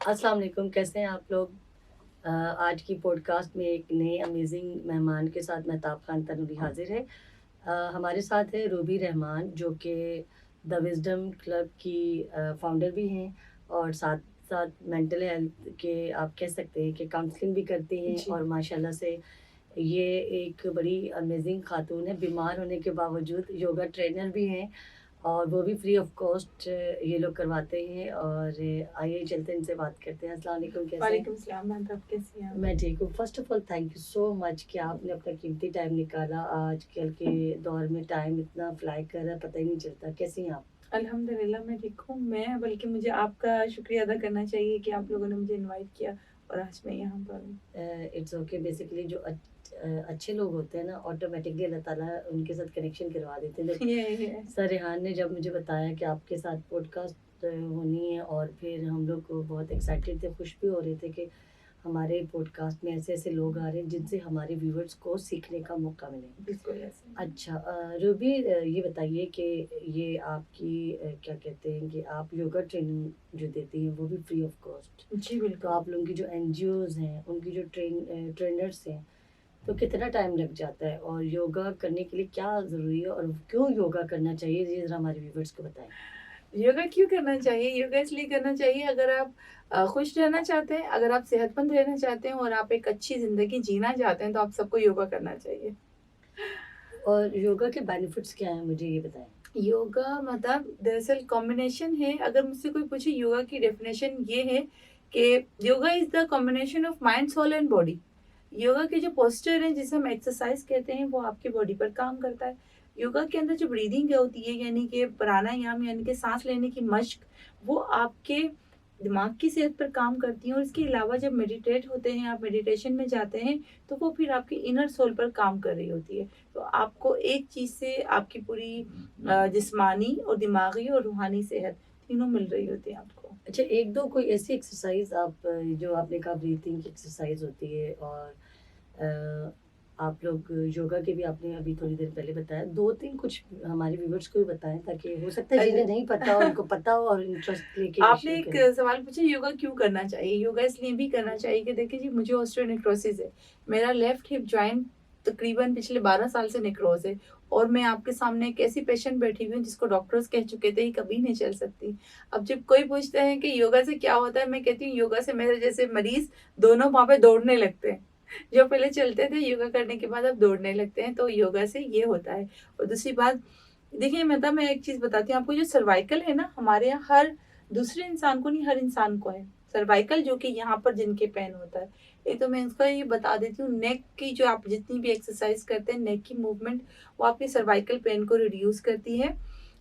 अस्सलाम वालेकुम, कैसे हैं आप लोग? आज की पॉडकास्ट में एक नए अमेजिंग मेहमान के साथ महताब खान तनूरी हाजिर है। हमारे साथ है रूबी रहमान जो कि द विज़डम क्लब की फाउंडर भी हैं और साथ साथ मेंटल हेल्थ के आप कह सकते हैं कि काउंसलिंग भी करती हैं जी, और माशाल्लाह से ये एक बड़ी अमेजिंग खातून है। बीमार होने के बावजूद योगा ट्रेनर भी हैं और वो भी फ्री ऑफ कॉस्ट ये लोग करवाते हैं। और आइए चलते हैं इनसे बात करते हैं। अस्सलाम वालेकुम, कैसे हैं? वालेकुम सलाम मैम, कैसी हैं आप? मैं ठीक हूँ। First of all thank you so much कि आपने अपना कीमती टाइम निकाला। आजकल के दौर में टाइम इतना फ्लाई कर रहा है, पता ही नहीं चलता। कैसी हैं आप? अल्हम्दुलिल्लाह मैं ठीक हूँ। मैं बल्कि मुझे आपका शुक्रिया अदा करना चाहिए कि आप लोगों ने मुझे इनवाइट किया और आज मैं यहाँ पर हूँ। It's okay. बेसिकली जो अच्छे लोग होते हैं ना, ऑटोमैटिकली अल्लाह ताला उनके साथ कनेक्शन करवा देते हैं। जब ये सर रेहान ने जब मुझे बताया कि आपके साथ पॉडकास्ट होनी है और फिर हम लोग बहुत एक्साइटेड थे, खुश भी हो रहे थे कि हमारे पॉडकास्ट में ऐसे-ऐसे लोग आ रहे हैं जिनसे हमारे व्यूअर्स को सीखने का मौका मिले। बिल्कुल ऐसे ही। अच्छा, रूबी, ये बताइए कि ये आपकी क्या कहते हैं कि आप योगा ट्रेनिंग जो देती हैं वो भी फ्री ऑफ कॉस्ट। जी, तो बिल्कुल। आप लोगों की जो एनजीओज़ हैं, उनकी जो ट्रेनर्स हैं, तो कितना टाइम लग जाता है? और योगा करने के लिए क्या ज़रूरी है और क्यों योगा करना चाहिए? ये ज़रा हमारे व्यूअर्स को बताएँ। योगा क्यों करना चाहिए? योगा इसलिए करना चाहिए अगर आप खुश रहना चाहते हैं, अगर आप सेहतमंद रहना चाहते हैं और आप एक अच्छी ज़िंदगी जीना चाहते हैं, तो आप सबको योगा करना चाहिए। और योगा के बेनिफिट्स क्या हैं, मुझे ये बताएँ? योगा मतलब दरअसल कॉम्बिनेशन है। अगर मुझसे कोई पूछे योगा की डेफिनेशन ये है कि yoga is the combination of mind soul and body. Yoga के जो पोस्चर हैं जिसे हम एक्सरसाइज कहते हैं वो आपकी बॉडी पर काम करता है। योगा के अंदर जो ब्रीदिंग होती है यानी कि प्राणायाम यानी कि सांस लेने की मश्क, वो आपके दिमाग की सेहत पर काम करती है। और इसके अलावा जब मेडिटेट होते हैं, आप मेडिटेशन में जाते हैं, तो वो फिर आपकी इनर सोल पर काम कर रही होती है। तो आपको एक चीज़ से आपकी पूरी जिस्मानी और दिमागी और रूहानी सेहत तीनों मिल रही होती है आपको। अच्छा, 1-2 कोई ऐसी एक्सरसाइज़ आप जो आपने कहा ब्रीथिंग की एक्सरसाइज़ होती है और अ, आप लोग योगा के भी आपने अभी थोड़ी देर पहले बताया। 2-3 कुछ हमारे व्यूअर्स को भी बताएँ ताकि हो सकता है जिन्हें नहीं पता हो उनको पता हो और इंटरेस्ट लेके ये आपने शुरू एक करें। सवाल पूछा योगा क्यों करना चाहिए? योगा इसलिए भी करना चाहिए कि देखिए जी मुझे ऑस्टियोनेक्रोसिस है। मेरा लेफ्ट हिप जॉइंट तकरीबन पिछले 12 साल से नेक्रोज़ है और मैं आपके सामने एक ऐसी पेशेंट बैठी हुई हूँ जिसको डॉक्टर्स कह चुके थे ये कभी नहीं चल सकती। अब जब कोई पूछते हैं कि योगा से क्या होता है? मैं कहती हूँ योगा से मेरे जैसे मरीज़ दोनों पाँव पे दौड़ने लगते हैं। जो पहले चलते थे योगा करने के बाद अब दौड़ने लगते हैं, तो योगा से ये होता है। और दूसरी बात देखिए मतलब मैं एक चीज़ बताती हूँ आपको, जो सर्वाइकल है ना हमारे यहाँ हर दूसरे इंसान को नहीं, हर इंसान को है सर्वाइकल, जो कि यहाँ पर जिनके पेन होता है। एक तो मैं उसका ये बता देती हूँ, नेक की जो आप जितनी भी एक्सरसाइज करते हैं, नेक की मूवमेंट वो आपके सर्वाइकल पेन को रिड्यूस करती है।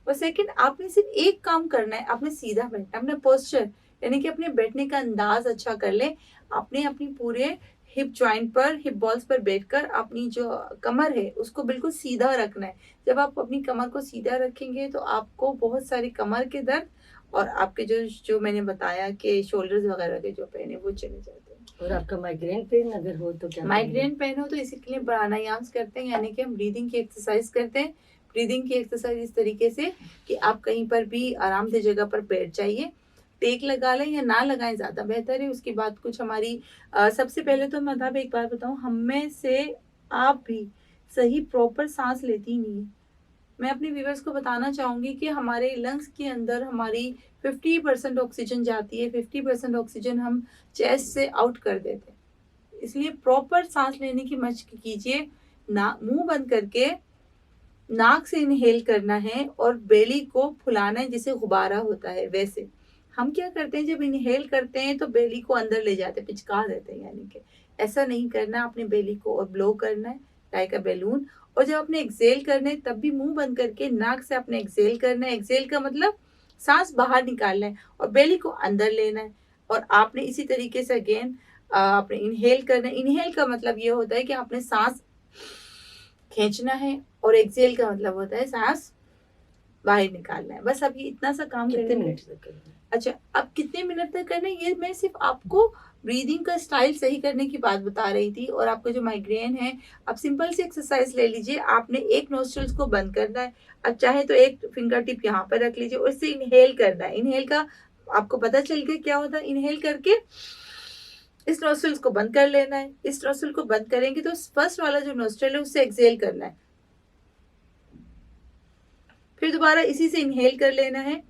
और सेकंड, आपने सिर्फ एक काम करना है, आपने सीधा बैठना है, अपना पोस्चर यानी कि अपने बैठने का अंदाज अच्छा कर ले। आपने अपनी पूरे हिप जॉइंट पर, हिप बॉल्स पर बैठकर अपनी जो कमर है उसको बिल्कुल सीधा रखना है। जब आप अपनी कमर को सीधा रखेंगे तो आपको बहुत सारी कमर के दर्द और आपके जो जो मैंने बताया कि शोल्डर्स वगैरह के जो पेन है वो चले जाते हैं। और आपका माइग्रेन पेन अगर हो तो क्या करेंगे? माइग्रेन पेन हो तो इसी के लिए प्राणायाम करते हैं, यानी कि हम ब्रीदिंग की एक्सरसाइज करते हैं। ब्रीदिंग की एक्सरसाइज इस तरीके से कि आप कहीं पर भी आरामदेह जगह पर बैठ जाइए, टेक लगा लें या ना लगाएं ज़्यादा बेहतर है। उसके बाद कुछ हमारी सबसे पहले तो मतलब एक बात बताऊं, हम में से आप भी सही प्रॉपर सांस लेती नहीं है। मैं अपने व्यूअर्स को बताना चाहूँगी कि हमारे लंग्स के अंदर हमारी 50% ऑक्सीजन जाती है, 50% ऑक्सीजन हम चेस्ट से आउट कर देते हैं। इसलिए प्रॉपर साँस लेने की मशक कीजिए। ना मुँह बंद करके नाक से इनहेल करना है और बेली को फुलाना है जैसे गुब्बारा होता है वैसे। हम क्या करते हैं, जब इनहेल करते हैं तो बेली को अंदर ले जाते हैं, पिचका देते हैं, यानी कि ऐसा नहीं करना। अपने बेली को और ब्लो करना है लाइक अ बैलून। और जब आपने एक्सहेल करना है तब भी मुँह बंद करके नाक से आपने एक्सहेल करना है। एक्सहेल का मतलब साँस बाहर निकालना है और बेली को अंदर लेना है। और आपने इसी तरीके से अगेन आपने इनहेल करना है। इनहेल का मतलब ये होता है कि आपने साँस खींचना है और एक्सहेल का मतलब होता है सांस बाहर निकालना है। बस अब ये इतना सा काम कितने करेंगे। मिनट तक करेंगे? अच्छा, अब कितने मिनट तक करना है ये मैं सिर्फ आपको ब्रीदिंग का स्टाइल सही करने की बात बता रही थी। और आपका जो माइग्रेन है, आप सिंपल सी एक्सरसाइज ले लीजिए। आपने एक नोस्ट्रल्स को बंद करना है। अब चाहे तो एक फिंगर टिप यहाँ पर रख लीजिए और इससे इनहेल करना है। इनहेल का आपको पता चल गया क्या होता है। इनहेल करके इस नोस्ट्रल्स को बंद कर लेना है। इस नोस्ट्रल को बंद करेंगे तो फर्स्ट वाला जो नोस्ट्रल है उससे एक्सहेल करना है, फिर दोबारा इसी से इनहेल कर लेना है।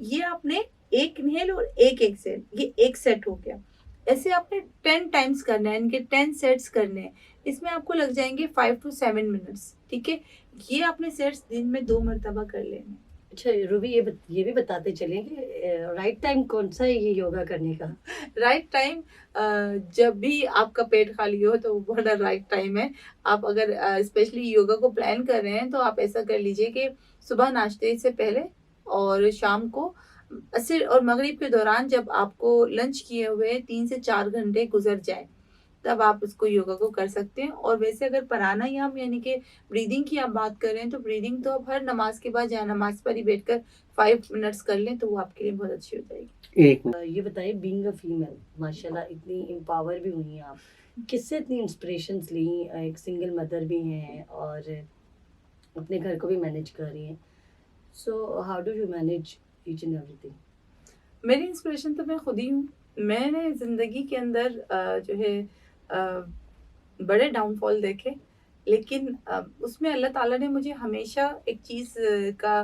ये आपने एक इनहेल और एक एक्सहेल, ये एक सेट हो गया। ऐसे आपने 10 टाइम्स करना है, इनके 10 सेट्स करने हैं। इसमें आपको लग जाएंगे 5 to 7 मिनट्स, ठीक है। ये आपने सेट्स दिन में 2 मरतबा कर लेने हैं। अच्छा रूबी, ये भी बताते चलें कि राइट टाइम कौन सा है ये योगा करने का? राइट टाइम जब भी आपका पेट खाली हो तो वो बड़ा राइट टाइम है। आप अगर स्पेशली योगा को प्लान कर रहे हैं तो आप ऐसा कर लीजिए कि सुबह नाश्ते से पहले और शाम को असर और मगरिब के दौरान, जब आपको लंच किए हुए 3 से 4 घंटे गुजर जाए, तब आप उसको योगा को कर सकते हैं। और वैसे अगर प्राणायाम यानी कि ब्रीदिंग की आप बात कर रहे हैं तो ब्रीदिंग तो आप हर नमाज के बाद या नमाज पर ही बैठकर 5 मिनट्स कर लें तो वो आपके लिए बहुत अच्छी हो जाएगी। ये बताइए, बीइंग अ फीमेल माशाल्लाह इतनी एम्पावर भी हुई हैं आप, किससे इतनी इंस्पिरेशंस ली? एक सिंगल मदर भी हैं और अपने घर को भी मैनेज कर रही हैं, so how do you manage each and everything? मेरी इंस्पिरेशन तो मैं खुद ही हूँ। मैंने ज़िंदगी के अंदर जो है बड़े डाउनफॉल देखे, लेकिन उसमें अल्लाह ताला ने मुझे हमेशा एक चीज़ का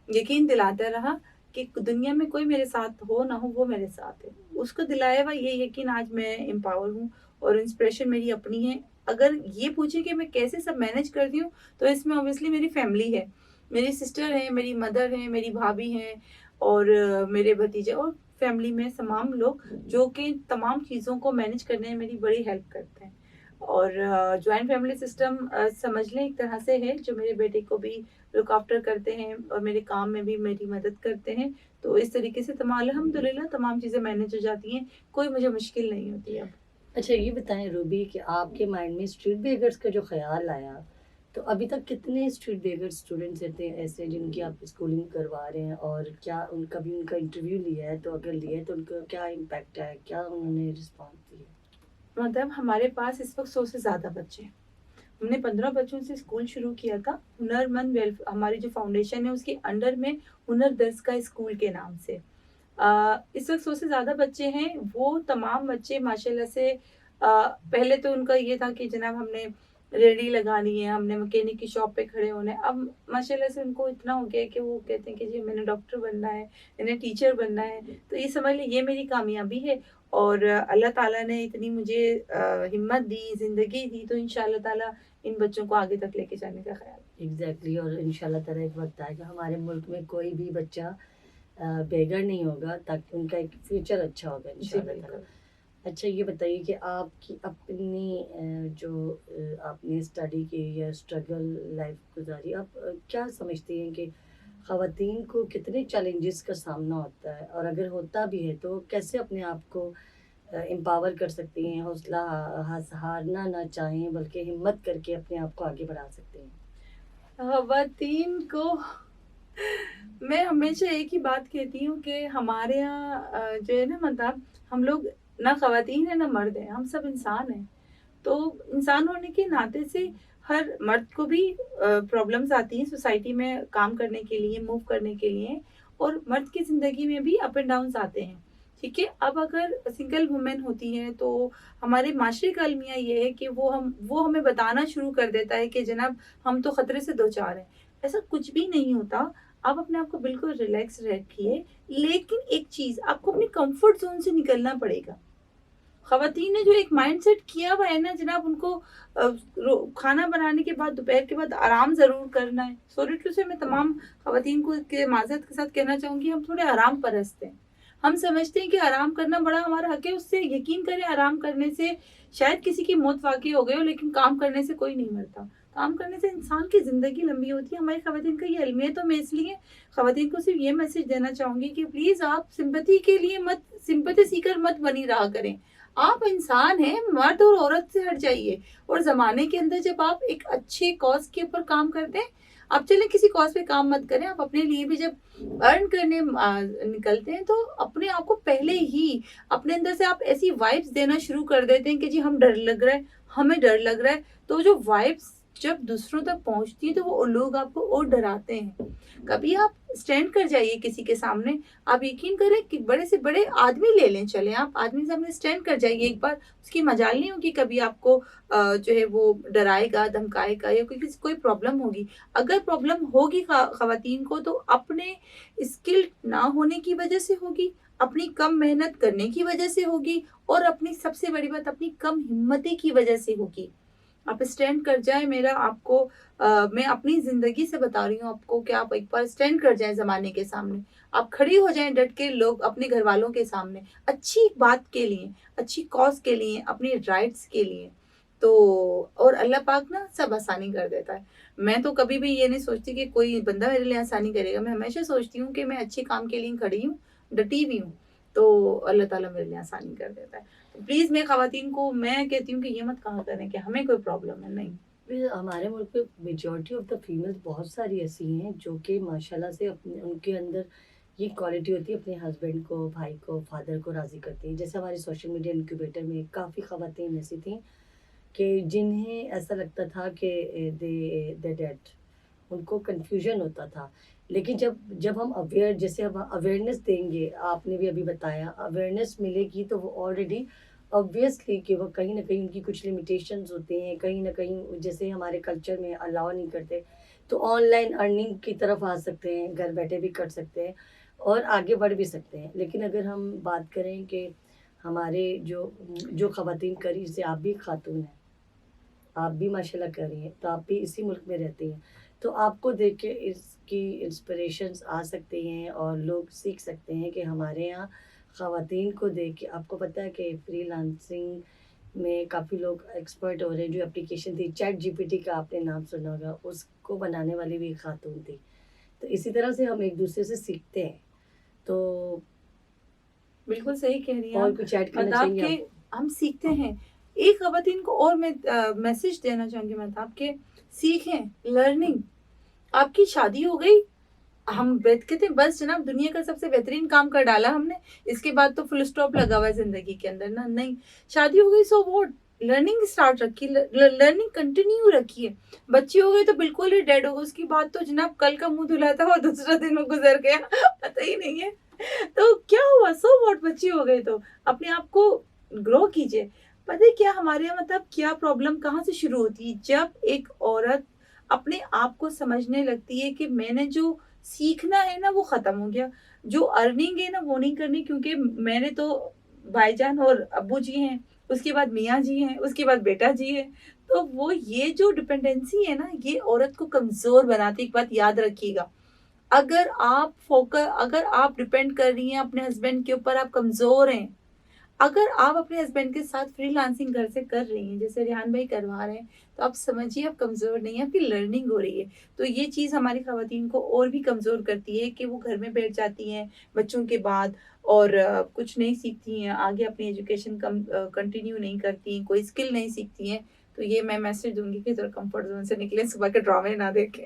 यकीन दिलाता रहा कि दुनिया में कोई मेरे साथ हो ना हो, वो मेरे साथ है। उसको दिलाया हुआ ये यकीन आज मैं एम्पावर हूँ और इंस्पिरेशन मेरी अपनी है। अगर ये पूछें कि मैं कैसे सब मैनेज करती हूँ, तो इसमें ऑब्वियसली मेरी फैमिली है। मेरी सिस्टर है, मेरी मदर है, मेरी भाभी हैं और मेरे भतीजे और फैमिली में तमाम लोग जो कि तमाम चीज़ों को मैनेज करने में मेरी बड़ी हेल्प करते हैं। और जॉइंट फैमिली सिस्टम समझ लें एक तरह से है, जो मेरे बेटे को भी लुक आफ्टर करते हैं और मेरे काम में भी मेरी मदद करते हैं। तो इस तरीके से अल्हम्दुलिल्लाह तमाम चीज़ें मैनेज हो जाती हैं, कोई मुझे मुश्किल नहीं होती अब। अच्छा ये बताएं रूबी कि आपके माइंड में स्ट्रीट बेगर्स का जो ख्याल आया, तो अभी तक कितने स्ट्रीट बेगर्स स्टूडेंट्स रहते हैं ऐसे जिनकी आप स्कूलिंग करवा रहे हैं, और क्या उनका भी उनका इंटरव्यू लिया है? तो अगर लिया है तो उनका क्या इम्पैक्ट है, क्या उन्होंने रिस्पॉन्स दिया? मतलब हमारे पास इस वक्त 100 से ज़्यादा बच्चे हैं। हमने 15 बच्चों से स्कूल शुरू किया था। हुनरमंद वेलफेयर हमारी जो फाउंडेशन है उसके अंडर में हुनर दर्स का स्कूल के नाम से इस वक्त 100 से ज़्यादा बच्चे हैं। वो तमाम बच्चे माशाल्लाह से पहले तो उनका ये था कि जनाब हमने रेडी लगानी है, हमने मैकेनिक की शॉप पे खड़े होना है। अब माशाल्लाह से उनको इतना हो गया है कि वो कहते हैं कि जी मैंने डॉक्टर बनना है, मैंने टीचर बनना है। तो ये समझ लीजिए ये मेरी कामयाबी है और अल्लाह ताला ने इतनी मुझे हिम्मत दी, ज़िंदगी दी, तो इंशाअल्लाह ताला इन बच्चों को आगे तक लेके जाने का ख्याल है। एग्जैक्टली और इंशाल्लाह ताला एक वक्त आएगा हमारे मुल्क में कोई भी बच्चा बेगर नहीं होगा, ताकि उनका एक फ्यूचर अच्छा होगा जी इंशाल्लाह ताला। बिल्कुल। अच्छा ये बताइए कि आपकी अपनी जो आपने स्टडी की या स्ट्रगल लाइफ गुजारी, आप क्या समझती हैं कि ख़वातीन को कितने चैलेंजेस का सामना होता है, और अगर होता भी है तो कैसे अपने आप को एम्पावर कर सकती हैं, हौसला हारना ना चाहें बल्कि हिम्मत करके अपने आप को आगे बढ़ा सकती हैं? ख़वातीन को मैं हमेशा एक ही बात कहती हूँ कि हमारे यहाँ जो है ना, मतलब हम लोग ना ख़वातीन है ना मर्द है, हम सब इंसान हैं। तो इंसान होने के नाते से हर मर्द को भी प्रॉब्लम्स आती हैं सोसाइटी में काम करने के लिए, मूव करने के लिए, और मर्द की ज़िंदगी में भी अप एंड डाउन्स आते हैं, ठीक है। अब अगर सिंगल वुमेन होती है तो हमारे माशरे का अलमिया ये है कि वो हमें बताना शुरू कर देता है कि जनाब हम तो खतरे से दो चार हैं। ऐसा कुछ भी नहीं होता। आप अपने आप को बिल्कुल रिलैक्स रखिए, लेकिन एक चीज़ आपको अपनी कंफर्ट जोन से निकलना पड़ेगा। ख़वातीन ने जो एक माइंडसेट किया हुआ है ना जनाब, उनको खाना बनाने के बाद दोपहर के बाद आराम ज़रूर करना है। सॉरी टू से मैं तमाम ख़वातीन को के माज़रत के साथ कहना चाहूँगी, हम थोड़े आराम परस्त हैं। हम समझते हैं कि आराम करना बड़ा हमारा हक है। उससे यकीन करें, आराम करने से शायद किसी की मौत वाक़ई हो गई हो, लेकिन काम करने से कोई नहीं मरता। काम करने से इंसान की ज़िंदगी लंबी होती है। हमारी ख़वातीन का ये अलमिया, तो मैं इसलिए ख़वातीन को सिर्फ ये मैसेज देना चाहूँगी कि प्लीज़ आप सिंपैथी के लिए मत, सिंपैथी सीकर मत बनी रहा करें। आप इंसान हैं, मर्द और औरत से हट जाइए। और ज़माने के अंदर जब आप एक अच्छे कॉज़ के ऊपर काम करते हैं, आप चलें किसी कॉज़ पे काम मत करें। आप अपने लिए भी जब अर्न करने निकलते हैं, तो अपने आप को पहले ही अपने अंदर से आप ऐसी वाइब्स देना शुरू कर देते हैं कि जी हम डर लग रहा है, हमें डर लग रहा है। तो जो वाइब्स जब दूसरों तक पहुंचती है तो वो लोग आपको और डराते हैं। कभी आप स्टैंड कर जाइए किसी के सामने, आप यकीन करें कि बड़े से बड़े आदमी ले लें, चले आप आदमी के सामने स्टैंड कर जाइए एक बार, उसकी मजाल नहीं होगी कभी आपको जो है वो डराएगा, धमकाएगा या कोई प्रॉब्लम होगी। अगर प्रॉब्लम होगी खवातीन को तो अपने स्किल ना होने की वजह से होगी, अपनी कम मेहनत करने की वजह से होगी, और अपनी सबसे बड़ी बात अपनी कम हिम्मती की वजह से होगी। आप स्टैंड कर जाए, मेरा आपको मैं अपनी जिंदगी से बता रही हूँ आपको कि आप एक बार स्टैंड कर जाए जमाने के सामने, आप खड़ी हो जाएं डट के, लोग अपने घर वालों के सामने, अच्छी बात के लिए, अच्छी कॉज के लिए, अपने राइट्स के लिए। तो और अल्लाह पाक ना सब आसानी कर देता है। मैं तो कभी भी ये नहीं सोचती कि कोई बंदा मेरे लिए आसानी करेगा, मैं हमेशा सोचती हूँ कि मैं अच्छे काम के लिए खड़ी हूँ, डटी हुई हूँ, तो अल्लाह ताला मेरे लिए आसानी कर देता है। तो प्लीज मैं खवातीन को मैं कहती हूँ कि ये मत कहा करें कि हमें कोई प्रॉब्लम है, नहीं। फिर हमारे मुल्क में मेजॉरिटी ऑफ द फीमेल्स बहुत सारी ऐसी हैं जो कि माशाल्लाह से अपने उनके अंदर ये क्वालिटी होती है, अपने हस्बैंड को, भाई को, फादर को राज़ी करती हैं। जैसे हमारे सोशल मीडिया इंक्यूबेटर में काफ़ी ख़वातीन ऐसी थीं कि जिन्हें ऐसा लगता था कि दे डेड, उनको कन्फ्यूजन होता था। लेकिन जब जब हम जैसे अब अवेयरनेस देंगे, आपने भी अभी बताया, अवेयरनेस मिलेगी तो वो ऑलरेडी ऑब्वियसली कि वो कहीं न कहीं उनकी कुछ लिमिटेशंस होती हैं, कहीं न कहीं जैसे हमारे कल्चर में अलाउ नहीं करते, तो ऑनलाइन अर्निंग की तरफ आ सकते हैं, घर बैठे भी कर सकते हैं और आगे बढ़ भी सकते हैं। लेकिन अगर हम बात करें कि हमारे जो जो ख़वातीन कर रही, जैसे आप भी खातून हैं, आप भी माशाल्लाह कर रही हैं, तो आप भी इसी मुल्क में रहती हैं, तो आपको देख के इसकी इंस्पिरेशंस आ सकती हैं और लोग सीख सकते हैं कि हमारे यहाँ ख़वातीन को देख के, आपको पता है कि फ्रीलांसिंग में काफ़ी लोग एक्सपर्ट हो रहे हैं। जो एप्लीकेशन थी चैट जीपीटी का, आपने नाम सुना होगा, उसको बनाने वाली भी एक खातून थी। तो इसी तरह से हम एक दूसरे से सीखते हैं। तो बिल्कुल सही कह रही हैं और आप। कुछ ऐड करना मतलब चाहेंगे कि आप? हम सीखते हैं। एक खवातीन को और मैं मैसेज देना चाहूंगी, मतलब कि सीखें, लर्निंग। आपकी शादी हो गई, हम बैठ के थे बस जनाब दुनिया का सबसे बेहतरीन काम कर डाला हमने, इसके बाद तो फुल स्टॉप लगा हुआ है जिंदगी के अंदर ना, नहीं। शादी हो गई सो व्हाट, लर्निंग स्टार्ट रखी, लर्निंग कंटिन्यू रखिए। बच्चे हो गए तो बिल्कुल ही डेड हो गए, उसकी बात तो जनाब कल का मुंह धुलाता और दूसरा दिन में गुजर गया पता ही नहीं है। तो क्या हुआ, सो व्हाट, बच्चे हो गए तो अपने आप को ग्रो कीजिए। पता है क्या हमारे यहाँ मतलब क्या प्रॉब्लम कहाँ से शुरू होती है, जब एक औरत अपने आप को समझने लगती है कि मैंने जो सीखना है ना वो खत्म हो गया, जो अर्निंग है ना वो नहीं करनी, क्योंकि मैंने तो भाईजान और अब्बू जी हैं, उसके बाद मियाँ जी हैं, उसके बाद बेटा जी है। तो वो ये जो डिपेंडेंसी है ना ये औरत को कमजोर बनाती है। एक बात याद रखिएगा, अगर आप डिपेंड कर रही हैं अपने हस्बैंड के ऊपर, आप कमजोर हैं। अगर आप अपने हस्बैंड के साथ फ्रीलांसिंग घर से कर रही हैं जैसे रिहान भाई करवा रहे हैं, तो आप समझिए आप कमजोर नहीं है, आपकी लर्निंग हो रही है। तो ये चीज हमारी खवातीन को और भी कमजोर करती है कि वो घर में बैठ जाती हैं बच्चों के बाद और कुछ नहीं सीखती हैं, आगे अपनी एजुकेशन कंटिन्यू नहीं करती हैं, कोई स्किल नहीं सीखती हैं। तो ये मैं मैसेज दूंगी कि थोड़ा कंफर्ट जोन से निकले, सुबह के ड्रामे ना देखें।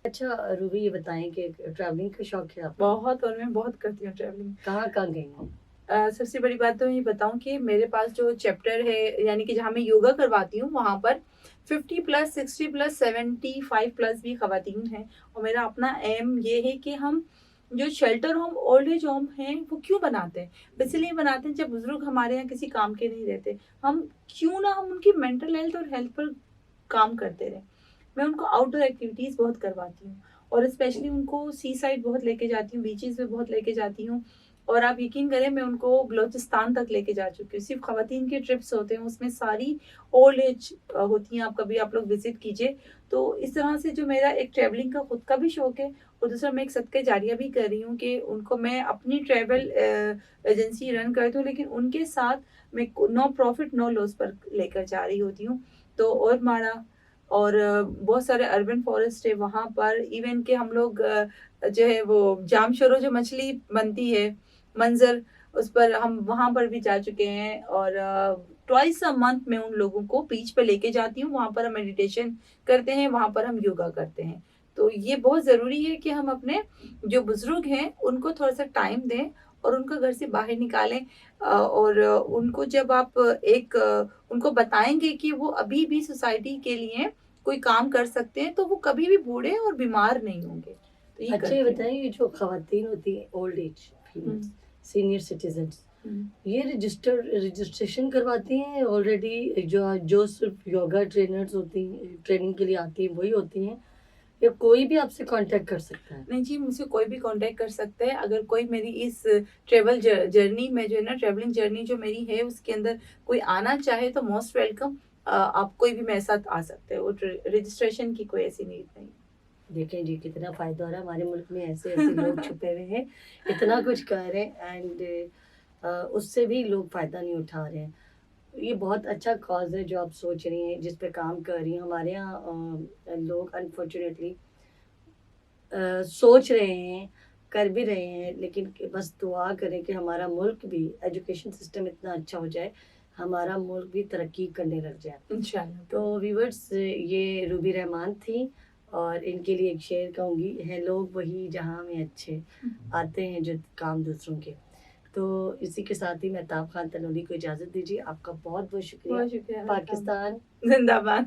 अच्छा रूबी, ये बताएं कि ट्रैवलिंग का शौक है आपको? बहुत, और मैं बहुत करती हूँ ट्रैवलिंग। कहाँ-कहाँ गई हैं? सबसे बड़ी बात तो ये बताऊं कि मेरे पास जो चैप्टर है यानी कि जहाँ मैं योगा करवाती हूँ वहां पर 50 प्लस, 60 प्लस, 75 प्लस भी खवातीन हैं। और मेरा अपना एम ये है कि हम जो shelter home, old age home हैं वो क्यों बनाते हैं, इसलिए बनाते हैं जब बुजुर्ग हमारे यहाँ किसी काम के नहीं रहते, हम क्यों ना हम उनकी मेंटल हेल्थ और हेल्थ पर काम करते रहे। मैं उनको आउटडोर एक्टिविटीज बहुत करवाती हूँ और स्पेशली उनको सी साइड बहुत लेके जाती हूँ, बीचेस पे बहुत लेके जाती हूँ। और आप यकीन करें मैं उनको बलोचिस्तान तक लेके जा चुकी हूँ। सिर्फ खवातीन के ट्रिप्स होते हैं, उसमें सारी ओल्ड एज होती हैं। आप लोग विजिट कीजिए। तो इस तरह से जो मेरा एक ट्रैवलिंग का खुद का भी शौक है और दूसरा मैं एक सदका जारिया भी कर रही हूँ कि उनको मैं अपनी ट्रैवल एजेंसी रन करती हूँ, लेकिन उनके साथ मैं नो प्रॉफिट नो लॉस पर लेकर जा रही होती हूँ। तो और माड़ा और बहुत सारे अर्बन फॉरेस्ट है वहाँ पर, इवन के हम लोग जो है वो जाम शोरो जो मछली बनती है मंजर, उस पर हम वहां पर भी जा चुके हैं। और ट्वाइस अ मंथ में उन लोगों को बीच पे लेके जाती हूँ, वहां पर हम मेडिटेशन करते हैं, वहां पर हम योगा करते हैं। तो ये बहुत जरूरी है कि हम अपने जो बुजुर्ग हैं उनको थोड़ा सा टाइम दें और उनको घर से बाहर निकालें। और उनको जब आप उनको बताएंगे कि वो अभी भी सोसाइटी के लिए कोई काम कर सकते हैं तो वो कभी भी बूढ़े और बीमार नहीं होंगे। तो ये अच्छा, करती ये हूँ। बताइए, ये जो खवातीन होती हैं old age females, senior citizens, ये रजिस्ट्रेशन करवाती हैं ऑलरेडी, जो सिर्फ योगा ट्रेनर्स होती हैं, ट्रेनिंग के लिए आती हैं वही होती हैं, या कोई भी आपसे कांटेक्ट कर सकता है? नहीं जी, मुझसे कोई भी कांटेक्ट कर सकता है। अगर कोई मेरी इस ट्रैवल जर्नी में जो है ना, ट्रैवलिंग जर्नी जो मेरी है उसके अंदर कोई आना चाहे तो मोस्ट वेलकम। आप कोई भी मेरे साथ आ सकते हो। रजिस्ट्रेशन की कोई ऐसी नीड नहीं। देखें जी कितना फ़ायदा हो रहा है, हमारे मुल्क में ऐसे ऐसे लोग छुपे हुए हैं, इतना कुछ कर रहे हैं, एंड उससे भी लोग फ़ायदा नहीं उठा रहे हैं। ये बहुत अच्छा कॉज है जो आप सोच रही हैं, जिस पे काम कर रही हैं। हमारे यहाँ लोग अनफॉर्चुनेटली सोच रहे हैं, कर भी रहे हैं, लेकिन बस दुआ करें कि हमारा मुल्क भी, एजुकेशन सिस्टम इतना अच्छा हो जाए, हमारा मुल्क भी तरक्की करने लग जाए। इंशाल्लाह। तो व्यूवर्स, ये रूबी रहमान थी, और इनके लिए एक शेर कहूँगी, है लोग वही जहाँ में अच्छे, आते हैं जो काम दूसरों के। तो इसी के साथ ही मैं ताब खान तनूरी को इजाज़त दीजिए। आपका बहुत बहुत शुक्रिया। बहुत शुक्रिया। पाकिस्तान जिंदाबाद।